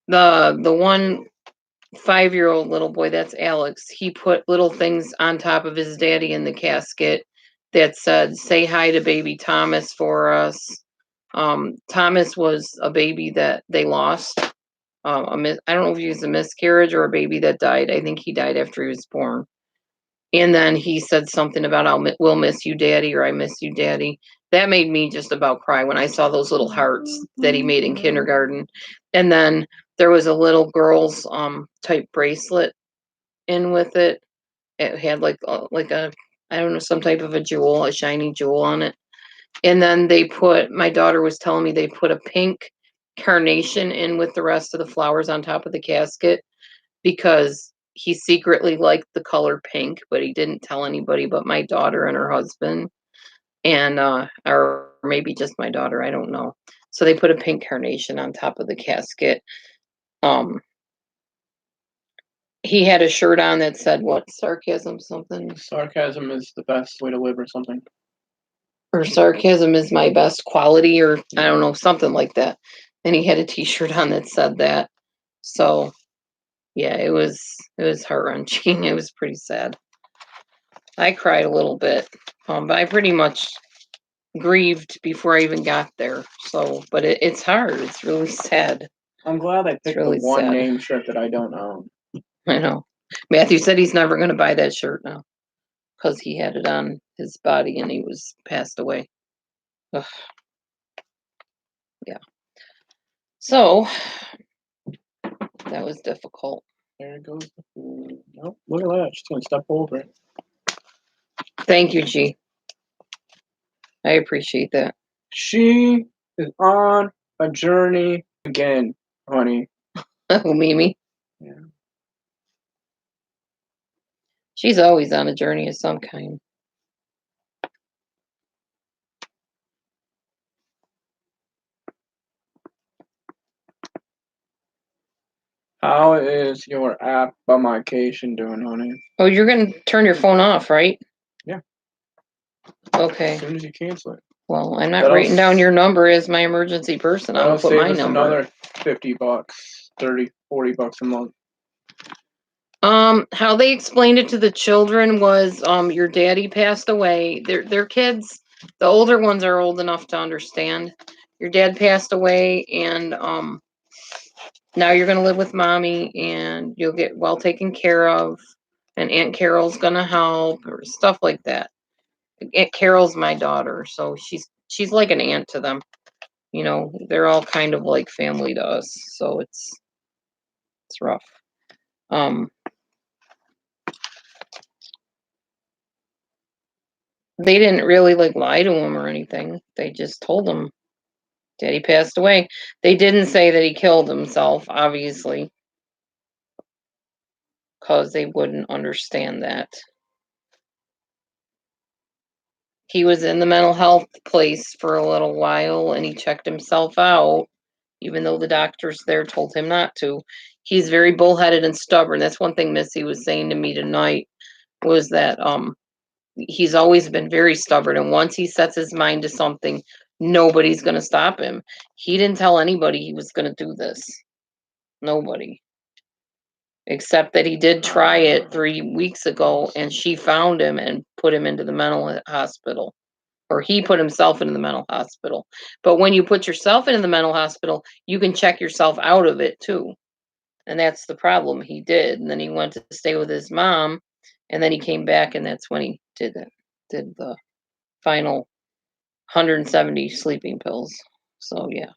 The one 5-year-old little boy, that's Alex. He put little things on top of his daddy in the casket that said, "Say hi to baby Thomas for us." Thomas was a baby that they lost. I don't know if he was a miscarriage or a baby that died. I think he died after he was born. And then he said something about we'll miss you, Daddy, or I miss you, Daddy. That made me just about cry when I saw those little hearts that he made in kindergarten. And then there was a little girl's type bracelet in with it. It had like a, I don't know, some type of a jewel, a shiny jewel on it. And then my daughter was telling me they put a pink carnation in with the rest of the flowers on top of the casket because he secretly liked the color pink, but he didn't tell anybody but my daughter and her husband, and or maybe just my daughter, I don't know. So they put a pink carnation on top of the casket. Um, he had a shirt on that said what? Sarcasm something. Sarcasm is the best way to live or something. Or sarcasm is my best quality, or I don't know, something like that. And he had a t-shirt on that said that. So yeah, it was heart-wrenching. It was pretty sad. I cried a little bit, but I pretty much grieved before I even got there. So, but it's hard. It's really sad. I'm glad I It's picked really the one sad. name shirt that I don't own. I know. Matthew said he's never going to buy that shirt now because he had it on his body and he was passed away. Ugh. Yeah. So that was difficult. There goes the food. Nope, look at that. She's gonna step over it. Thank you, G. I appreciate that. She is on a journey again, honey. Oh, Mimi. Yeah. She's always on a journey of some kind. How is your application doing, honey? Oh, you're going to turn your phone off, right? Yeah. Okay. As soon as you cancel it. Well, I'm not That'll writing down your number as my emergency person. that'll I'll put save my us number. another $50, 30, $40 a month. How they explained it to the children was, your daddy passed away. Their kids, the older ones are old enough to understand. Your dad passed away, and now you're gonna live with mommy, and you'll get well taken care of, and Aunt Carol's gonna help, or stuff like that. Aunt Carol's my daughter, so she's like an aunt to them. You know, they're all kind of like family to us, so it's rough. Um, they didn't really like lie to him or anything. They just told him Daddy passed away. They didn't say that he killed himself, obviously, because they wouldn't understand that. He was in the mental health place for a little while and he checked himself out, even though the doctors there told him not to. He's very bullheaded and stubborn. That's one thing Missy was saying to me tonight, was that he's always been very stubborn, and once he sets his mind to something, nobody's going to stop him. He didn't tell anybody he was going to do this. Nobody. Except that he did try it 3 weeks ago, and she found him and put him into the mental hospital. Or he put himself into the mental hospital. But when you put yourself into the mental hospital, you can check yourself out of it too. And that's the problem. He did. And then he went to stay with his mom, and then he came back, and that's when he did it. Did the final 170 sleeping pills. So yeah.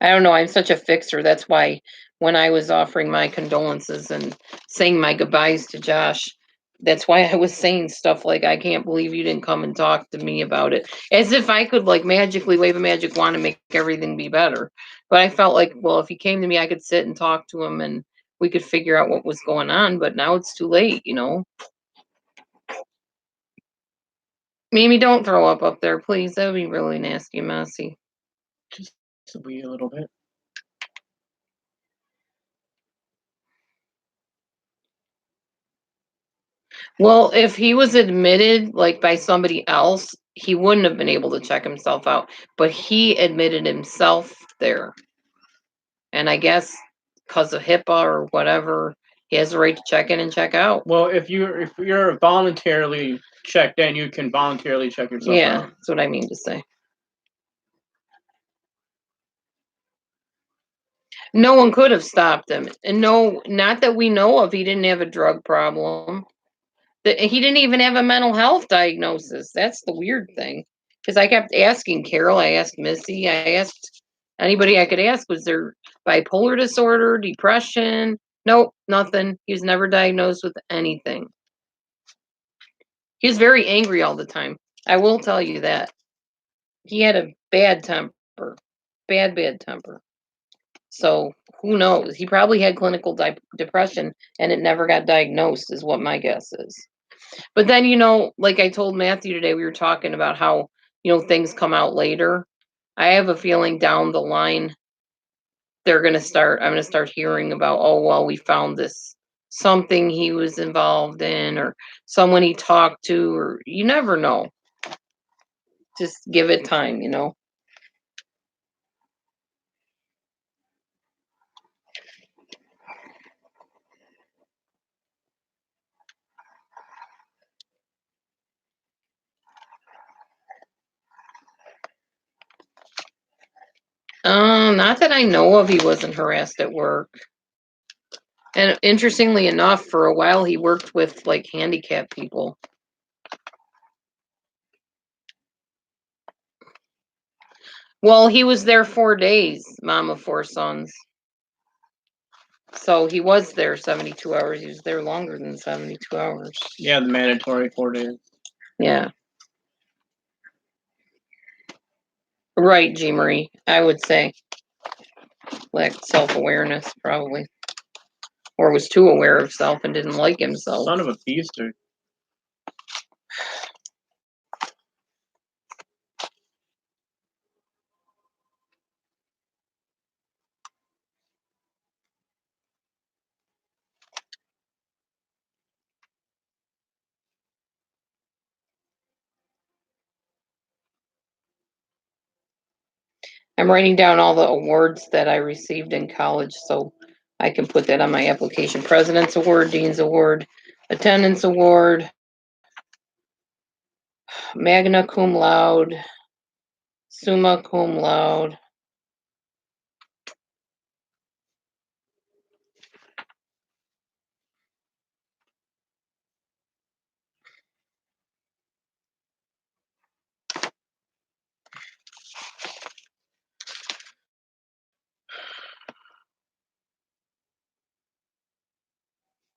I don't know. I'm such a fixer. That's why when I was offering my condolences and saying my goodbyes to Josh, that's why I was saying stuff like, I can't believe you didn't come and talk to me about it. As if I could like magically wave a magic wand and make everything be better. But I felt like, well, if he came to me, I could sit and talk to him and we could figure out what was going on. But now it's too late, you know? Mimi, don't throw up there, please. That would be really nasty and messy. Just a wee little bit. Well, if he was admitted like by somebody else, he wouldn't have been able to check himself out. But he admitted himself there. And I guess because of HIPAA or whatever, he has the right to check in and check out. Well, if you're voluntarily checked in, you can voluntarily check yourself Yeah, out. that's what I mean to say. No one could have stopped him. And no, not that we know of, he didn't have a drug problem. He didn't even have a mental health diagnosis. That's the weird thing. Because I kept asking Carol, I asked Missy, I asked anybody I could ask, was there bipolar disorder, depression? Nope, nothing. He was never diagnosed with anything. He was very angry all the time. I will tell you that. He had a bad temper. Bad temper. So who knows? He probably had clinical depression and it never got diagnosed, is what my guess is. But then, you know, like I told Matthew today, we were talking about how, you know, things come out later. I have a feeling down the line, I'm going to start hearing about, oh, well, we found this something he was involved in or someone he talked to, or you never know. Just give it time, you know. Not that I know of, he wasn't harassed at work. And interestingly enough, for a while he worked with like handicapped people. Well, he was there 4 days, mom of four sons. So he was there 72 hours. He was there longer than 72 hours. Yeah, the mandatory 4 days. Yeah. Right, G. Marie. I would say lacked self-awareness, probably. Or was too aware of self and didn't like himself. Son of a beaster. I'm writing down all the awards that I received in college so I can put that on my application. President's Award, Dean's Award, Attendance Award, Magna Cum Laude, Summa Cum Laude.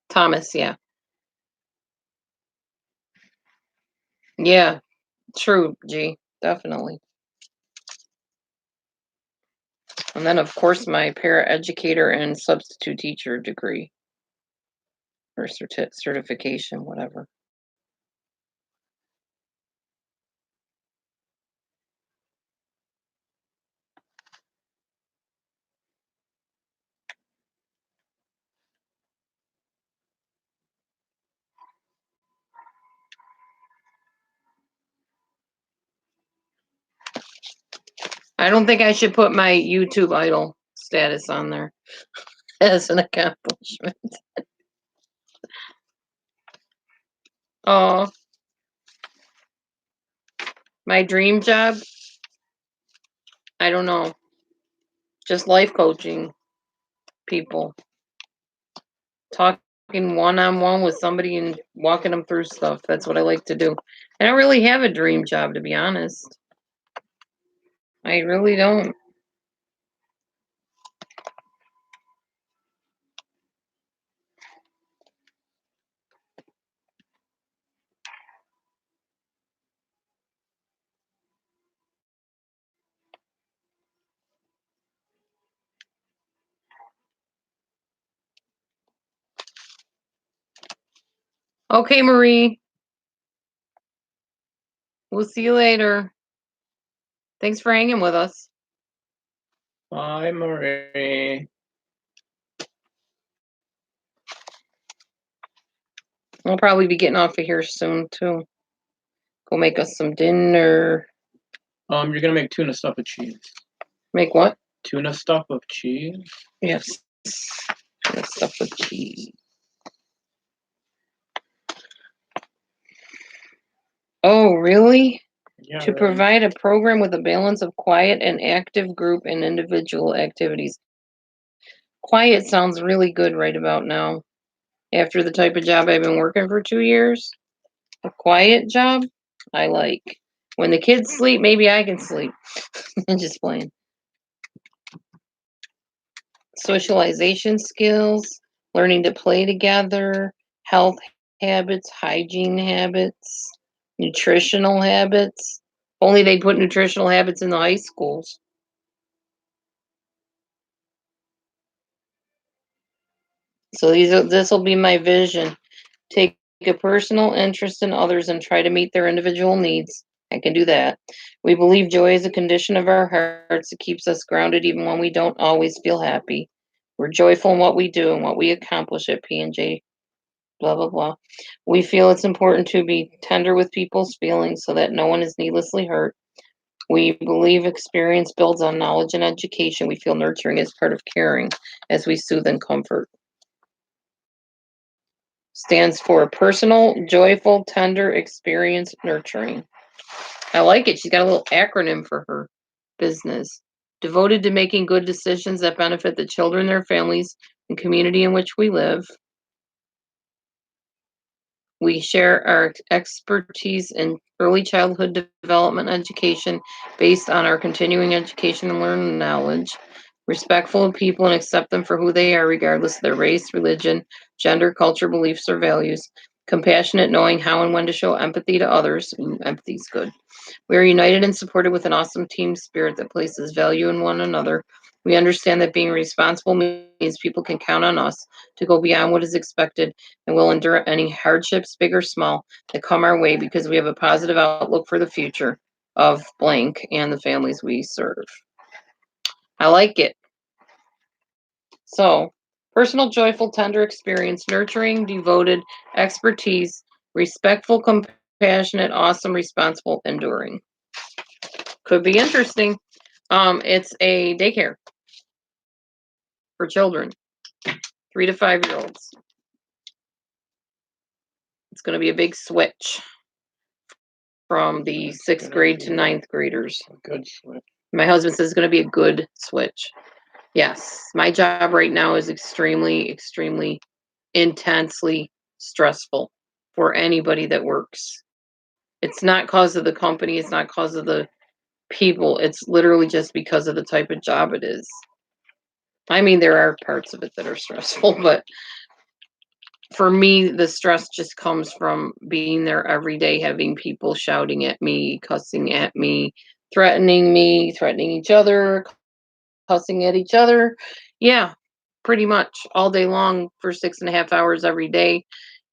Thomas, yeah. Yeah, true, G, definitely. And then, of course, my para-educator and substitute teacher degree or certification, whatever. I don't think I should put my YouTube idol status on there as an accomplishment. Oh, my dream job? I don't know. Just life coaching people, talking one on one with somebody and walking them through stuff. That's what I like to do. I don't really have a dream job, to be honest. I really don't. Okay, Marie. We'll see you later. Thanks for hanging with us. Bye, Marie. I'll probably be getting off of here soon, too. Go make us some dinner. You're gonna make tuna stuff with cheese. Make what? Tuna stuff with cheese? Yes. Stuff with cheese. Oh, really? Yeah, To right. provide a program with a balance of quiet and active group and individual activities. Quiet sounds really good right about now. After the type of job I've been working for 2 years, a quiet job, I like. When the kids sleep, maybe I can sleep. I'm just playing. Socialization skills, learning to play together, health habits, hygiene habits, nutritional habits. Only they put nutritional habits in the high schools. So this will be my vision. Take a personal interest in others and try to meet their individual needs. I can do that. We believe joy is a condition of our hearts that keeps us grounded even when we don't always feel happy. We're joyful in what we do and what we accomplish at P&J, blah, blah, blah. We feel it's important to be tender with people's feelings so that no one is needlessly hurt. We believe experience builds on knowledge and education. We feel nurturing is part of caring as we soothe and comfort. Stands for personal, joyful, tender experience nurturing. I like it. She's got a little acronym for her business. Devoted to making good decisions that benefit the children, their families, and community in which we live. We share our expertise in early childhood development education based on our continuing education and learning knowledge. Respectful of people and accept them for who they are, regardless of their race, religion, gender, culture, beliefs, or values. Compassionate, knowing how and when to show empathy to others. Ooh, empathy's good. We are united and supported with an awesome team spirit that places value in one another. We understand that being responsible means people can count on us to go beyond what is expected and will endure any hardships, big or small, that come our way because we have a positive outlook for the future of blank and the families we serve. I like it. So, personal, joyful, tender experience, nurturing, devoted, expertise, respectful, compassionate, awesome, responsible, enduring. Could be interesting. It's a daycare for children, 3 to 5 year olds. It's going to be a big switch from the sixth grade to ninth graders. A good switch. My husband says it's going to be a good switch. Yes, my job right now is extremely, extremely intensely stressful for anybody that works. It's not cause of the company, it's not cause of the people, it's literally just because of the type of job it is. I mean, there are parts of it that are stressful, but for me, the stress just comes from being there every day, having people shouting at me, cussing at me, threatening each other, cussing at each other. Yeah, pretty much all day long for 6.5 hours every day.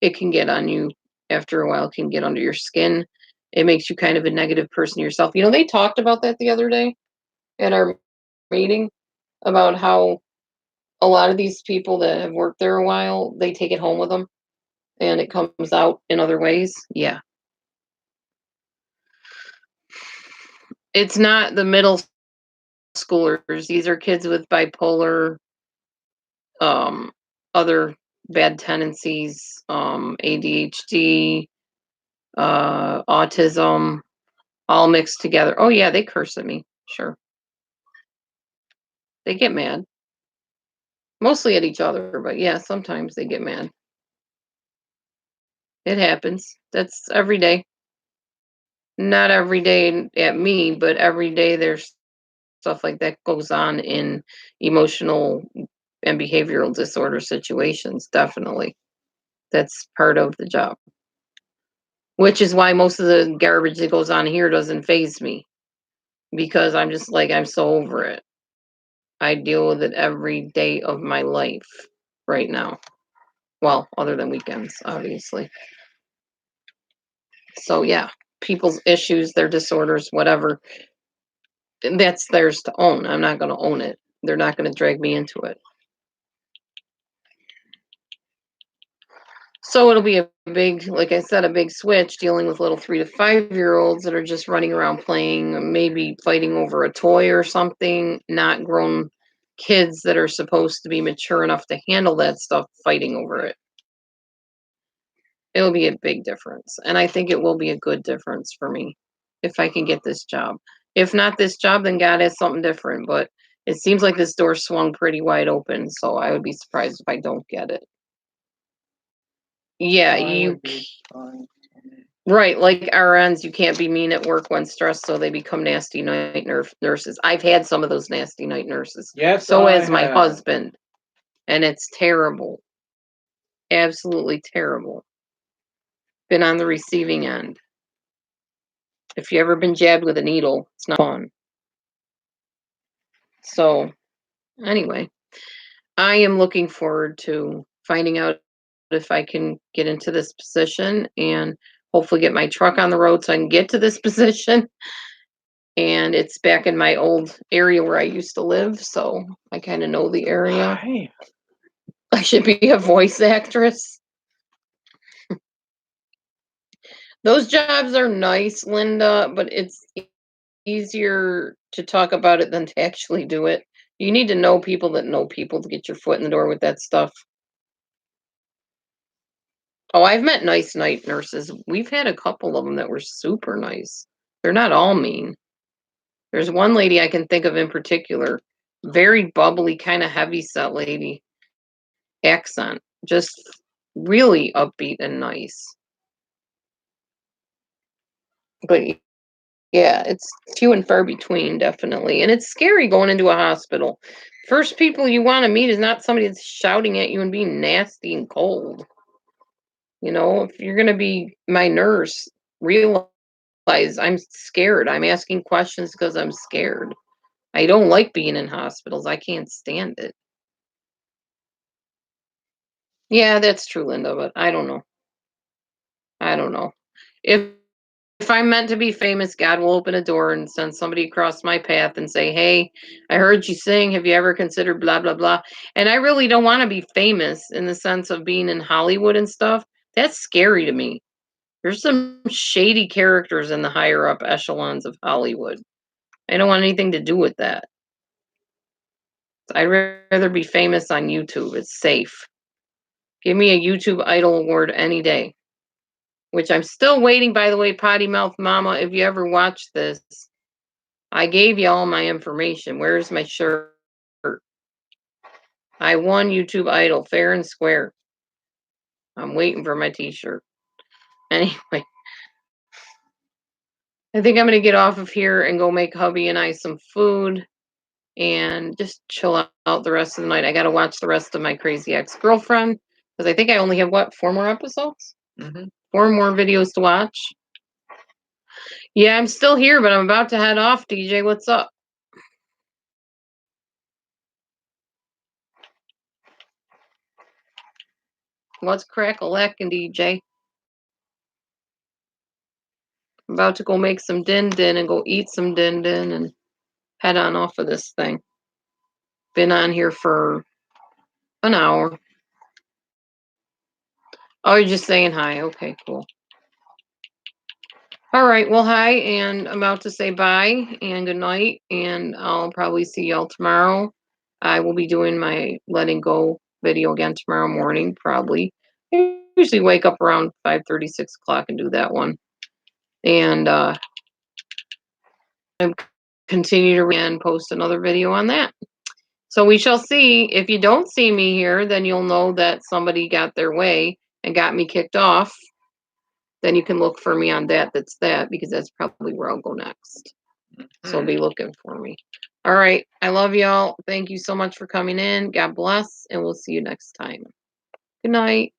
It can get on you after a while, it can get under your skin. It makes you kind of a negative person yourself. They talked about that the other day at our meeting about how a lot of these people that have worked there a while, they take it home with them and it comes out in other ways. Yeah. It's not the middle schoolers. These are kids with bipolar, um, other bad tendencies, ADHD, autism, all mixed together. Oh yeah, they curse at me. Sure. They get mad. Mostly at each other, but yeah, sometimes they get mad. It happens. That's every day. Not every day at me, but every day there's stuff like that goes on in emotional and behavioral disorder situations, definitely. That's part of the job. Which is why most of the garbage that goes on here doesn't faze me because I'm just like, I'm so over it. I deal with it every day of my life right now. Well, other than weekends, obviously. So, yeah, people's issues, their disorders, whatever, that's theirs to own. I'm not going to own it. They're not going to drag me into it. So it'll be a big, like I said, a big switch dealing with little 3 to 5 year olds that are just running around playing, maybe fighting over a toy or something, not grown kids that are supposed to be mature enough to handle that stuff fighting over it. It'll be a big difference. And I think it will be a good difference for me if I can get this job. If not this job, then God has something different. But it seems like this door swung pretty wide open. So I would be surprised if I don't get it. Yeah, right, like RNs, you can't be mean at work when stressed, so they become nasty night nurses. I've had some of those nasty night nurses. Yes, So I has my have. husband, and it's terrible. Absolutely terrible. Been on the receiving end. If you ever been jabbed with a needle, it's not fun. So, anyway, I am looking forward to finding out if I can get into this position and hopefully get my truck on the road so I can get to this position. And it's back in my old area where I used to live, so I kind of know the area. Hi. I should be a voice actress. Those jobs are nice, Linda, but it's easier to talk about it than to actually do it. You need to know people that know people to get your foot in the door with that stuff. Oh, I've met nice night nurses. We've had a couple of them that were super nice. They're not all mean. There's one lady I can think of in particular, very bubbly, kind of heavy set lady. Accent, just really upbeat and nice. But yeah, it's few and far between, definitely. And it's scary going into a hospital. First people you want to meet is not somebody that's shouting at you and being nasty and cold. If you're going to be my nurse, realize I'm scared. I'm asking questions because I'm scared. I don't like being in hospitals. I can't stand it. Yeah, that's true, Linda, but I don't know. I don't know. If I'm meant to be famous, God will open a door and send somebody across my path and say, "Hey, I heard you sing. Have you ever considered blah blah blah?" And I really don't want to be famous in the sense of being in Hollywood and stuff. That's scary to me. There's some shady characters in the higher up echelons of Hollywood, I don't want anything to do with that. I'd rather be famous on YouTube. It's safe. Give me a YouTube Idol award any day. Which I'm still waiting, by the way, Potty Mouth Mama, if you ever watch this. I gave you all my information. Where's my shirt? I won YouTube Idol, fair and square. I'm waiting for my t-shirt. Anyway, I think I'm going to get off of here and go make hubby and I some food and just chill out the rest of the night. I got to watch the rest of my Crazy Ex-Girlfriend because I think I only have, what, 4 more episodes? 4 more videos to watch. Yeah, I'm still here, but I'm about to head off. DJ, what's up? What's crack-a-lackin', DJ? I'm about to go make some din-din and go eat some din-din and head on off of this thing. Been on here for an hour. Oh, you're just saying hi. Okay, cool. All right, well, hi, and I'm about to say bye and good night, and I'll probably see y'all tomorrow. I will be doing my letting go video again tomorrow morning, probably. I usually wake up around 5:30, 6 o'clock and do that one. And continue to and post another video on that. So we shall see. If you don't see me here, then you'll know that somebody got their way and got me kicked off. Then you can look for me on that's that, because that's probably where I'll go next. So be looking for me. All right. I love y'all. Thank you so much for coming in. God bless, and we'll see you next time. Good night.